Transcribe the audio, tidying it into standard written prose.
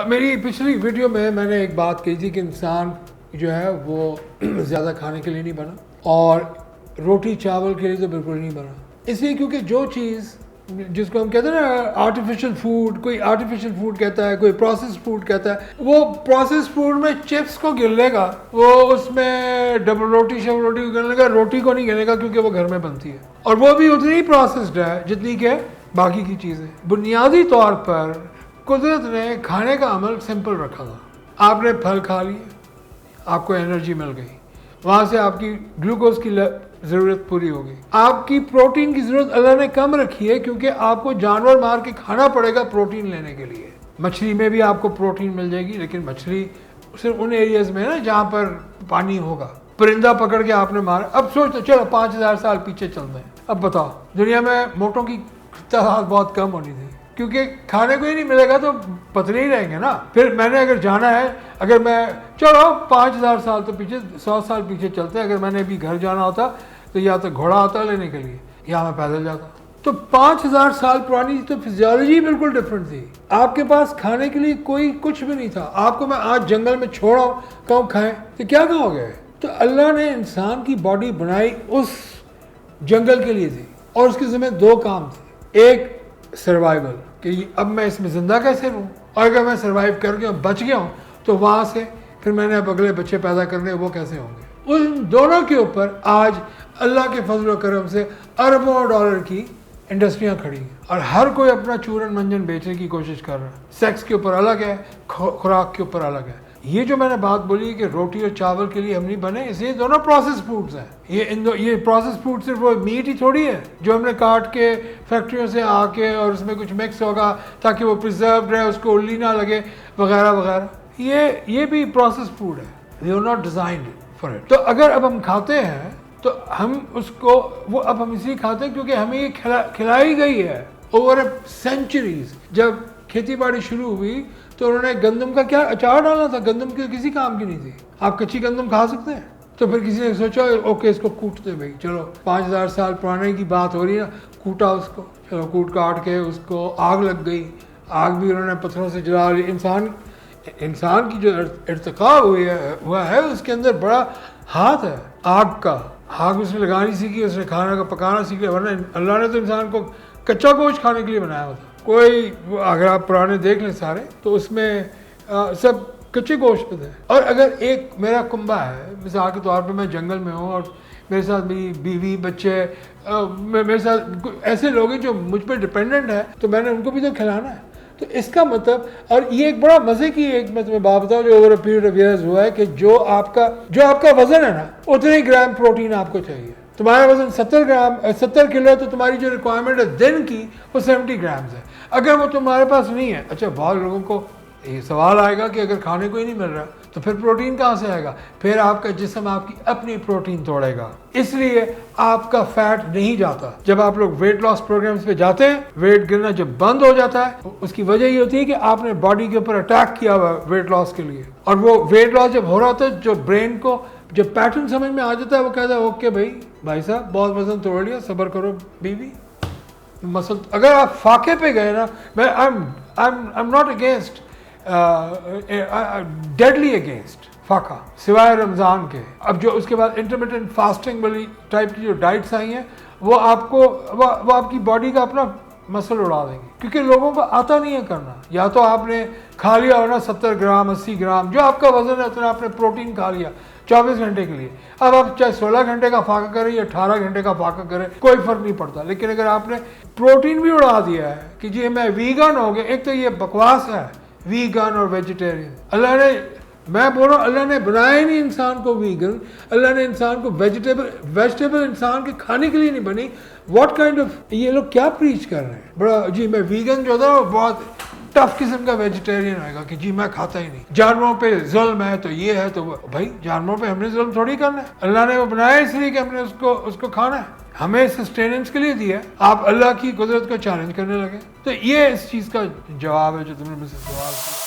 میری پچھلی ویڈیو میں نے ایک بات کہی تھی کہ انسان جو ہے وہ زیادہ کھانے کے لیے نہیں بنا اور روٹی چاول کے لیے تو بالکل نہیں بنا. اس لیے کیونکہ جو چیز جس کو ہم کہتے ہیں نا آرٹیفیشل فوڈ، کوئی آرٹیفیشل فوڈ کہتا ہے، کوئی پروسیس فوڈ کہتا ہے، وہ پروسیس فوڈ میں چپس کو گن لے گا، وہ اس میں ڈبل روٹی شبل روٹی کو گن لے گا، روٹی کو نہیں گنے گا کیونکہ وہ گھر میں بنتی ہے اور وہ بھی اتنی ہی پروسیسڈ ہے جتنی کہ باقی کی چیزیں. بنیادی طور پر قدرت نے کھانے کا عمل سمپل رکھا تھا. آپ نے پھل کھا لیے، آپ کو انرجی مل گئی، وہاں سے آپ کی گلوکوز کی ضرورت پوری ہو گئی. آپ کی پروٹین کی ضرورت اللہ نے کم رکھی ہے کیونکہ آپ کو جانور مار کے کھانا پڑے گا پروٹین لینے کے لیے. مچھلی میں بھی آپ کو پروٹین مل جائے گی، لیکن مچھلی صرف ان ایریاز میں ہے نا جہاں پر پانی ہوگا. پرندہ پکڑ کے آپ نے مارا. اب سوچتے چلو 5000 سال پیچھے چلتے ہیں. اب بتاؤ دنیا میں موٹوں کی تعداد بہت کم ہونی تھی کیونکہ کھانے کو ہی نہیں ملے گا تو پتلے ہی رہیں گے نا. پھر میں نے اگر جانا ہے، اگر میں چلو 5000 سال تو پیچھے 100 سال پیچھے چلتے ہیں، اگر میں نے ابھی گھر جانا ہوتا تو یا تو گھوڑا آتا لینے کے لیے یا میں پیدل جاتا. تو 5000 سال پرانی تو فزیولوجی بالکل ڈفرینٹ تھی. آپ کے پاس کھانے کے لیے کوئی کچھ بھی نہیں تھا. آپ کو میں آج جنگل میں چھوڑا کہوں کھائیں تو کیا کھاؤ گے؟ تو اللہ نے انسان کی باڈی بنائی اس جنگل کے لیے تھی اور اس کے ذمہ دو کام تھے. ایک سروائیول کہ اب میں اس میں زندہ کیسے رہوں، اور اگر میں سروائیو کر گیا بچ گیا ہوں تو وہاں سے پھر میں نے اب اگلے بچے پیدا کرنے وہ کیسے ہوں گے. ان دونوں کے اوپر آج اللہ کے فضل و کرم سے اربوں ڈالر کی انڈسٹریاں کھڑی ہیں اور ہر کوئی اپنا چورن منجن بیچنے کی کوشش کر رہا ہے. سیکس کے اوپر الگ ہے، خوراک کے اوپر الگ ہے. یہ جو میں نے بات بولی کہ روٹی اور چاول کے لیے ہم نہیں بنے، اس لیے دونوں پروسیس فوڈز ہیں. یہ پروسیس فوڈ صرف وہ میٹ ہی تھوڑی ہے جو ہم نے کاٹ کے فیکٹریوں سے آ کے اور اس میں کچھ مکس ہوگا تاکہ وہ پرزروڈ رہے، اس کو اللی نہ لگے وغیرہ وغیرہ. یہ بھی پروسیس فوڈ ہے. We are not designed for it. تو اگر اب ہم کھاتے ہیں تو ہم اس کو اب ہم اس لیے کھاتے ہیں کیونکہ ہمیں یہ کھلائی گئی ہے اوور سینچریز. جب کھیتی باڑی شروع ہوئی تو انہوں نے گندم کا کیا اچار ڈالا تھا، گندم کے کسی کام کی نہیں تھی. آپ کچی گندم کھا سکتے ہیں؟ تو پھر کسی نے سوچا اوکے اس کو کوٹتے بھائی، چلو 5000 سال پرانے کی بات ہو رہی ہے نا، کوٹا اس کو، چلو کوٹ کاٹ کے اس کو آگ لگ گئی. آگ بھی انہوں نے پتھروں سے جلا لی. انسان کی جو ارتقاء ہوا ہے اس کے اندر بڑا ہاتھ ہے آگ کا. آگ اس نے لگانی سیکھی، اس نے کھانا کا پکانا سیکھ لیا. ورنہ اللہ نے تو انسان کو کچا گوشت کھانے کے لیے بنایا ہوتا. کوئی اگر آپ پرانے دیکھ لیں سارے تو اس میں سب کچے گوشت پہ تھے. اور اگر ایک میرا کنبہ ہے، مثال کے طور پہ میں جنگل میں ہوں اور میرے ساتھ میری بیوی بچے، میرے ساتھ ایسے لوگ ہیں جو مجھ پہ ڈپینڈنٹ ہے، تو میں نے ان کو بھی تو کھلانا ہے. تو اس کا مطلب، اور یہ ایک بڑا مزے کی ایک میں تمہیں بات بتاؤں جو over a period of years ہوا ہے کہ جو آپ کا وزن ہے نا اتنے ہی گرام پروٹین آپ کو چاہیے. تمہارا وزن 70 کلو ہے تو تمہاری جو ریکوائرمنٹ ہے دن کی وہ 70 گرامز ہے. اگر وہ تمہارے پاس نہیں ہے، اچھا بہت لوگوں کو یہ سوال آئے گا کہ اگر کھانے کو ہی نہیں مل رہا تو پھر پروٹین کہاں سے آئے گا؟ پھر آپ کا جسم آپ کی اپنی پروٹین توڑے گا. اس لیے آپ کا فیٹ نہیں جاتا. جب آپ لوگ ویٹ لاس پروگرامز پہ جاتے ہیں، ویٹ گرنا جب بند ہو جاتا ہے اس کی وجہ یہ ہوتی ہے کہ آپ نے باڈی کے اوپر اٹیک کیا ہوا ویٹ لاس کے لیے. اور وہ ویٹ لاس جب ہو رہا ہوتا ہے، جو برین کو جب پیٹرن سمجھ میں آ جاتا ہے وہ کہتا ہے اوکے بھائی صاحب بہت وزن توڑ لیا، صبر کرو بیوی. مسل اگر آپ فاقے پہ گئے نا، میں I'm not against deadly against فاقہ سوائے رمضان کے. اب جو اس کے بعد انٹرمیٹنٹ فاسٹنگ والی ٹائپ کی جو ڈائٹس آئی ہیں وہ آپ کی باڈی کا اپنا مسل اڑا دیں گے کیونکہ لوگوں کو آتا نہیں ہے کرنا. یا تو آپ نے کھا لیا ہونا 70 گرام 80 گرام جو آپ کا وزن ہے اتنا آپ نے پروٹین کھا لیا 24 گھنٹے کے لیے. اب آپ چاہے 16 گھنٹے کا فاقہ کریں یا 18 گھنٹے کا فاقہ کریں کوئی فرق نہیں پڑتا. لیکن اگر آپ نے پروٹین بھی اڑا دیا ہے کہ جی میں ویگن ہو گیا، ایک تو یہ بکواس ہے ویگن اور ویجیٹیرین. میں بول رہا ہوں اللہ نے بنایا ہی نہیں انسان کو ویگن. اللہ نے انسان کو ویجیٹیبل انسان کے کھانے کے لیے نہیں بنی. واٹ کائنڈ آف یہ لوگ کیا پریچ کر رہے ہیں؟ بڑا جی میں ویگن جو تھا وہ بہت ٹف قسم کا ویجیٹیرین ہوئے گا کہ جی میں کھاتا ہی نہیں. جانوروں پہ ظلم ہے تو یہ ہے تو وہ. بھائی جانوروں پہ ہم نے ظلم تھوڑی کرنا ہے. اللہ نے وہ بنایا اس لیے کہ ہم نے اس کو کھانا ہے. ہمیں سسٹیننس کے لیے دیا ہے. آپ اللہ کی قدرت کو چیلنج کرنے لگے. تو یہ اس چیز کا جواب ہے جو تم نے مجھ سے سوال کیا.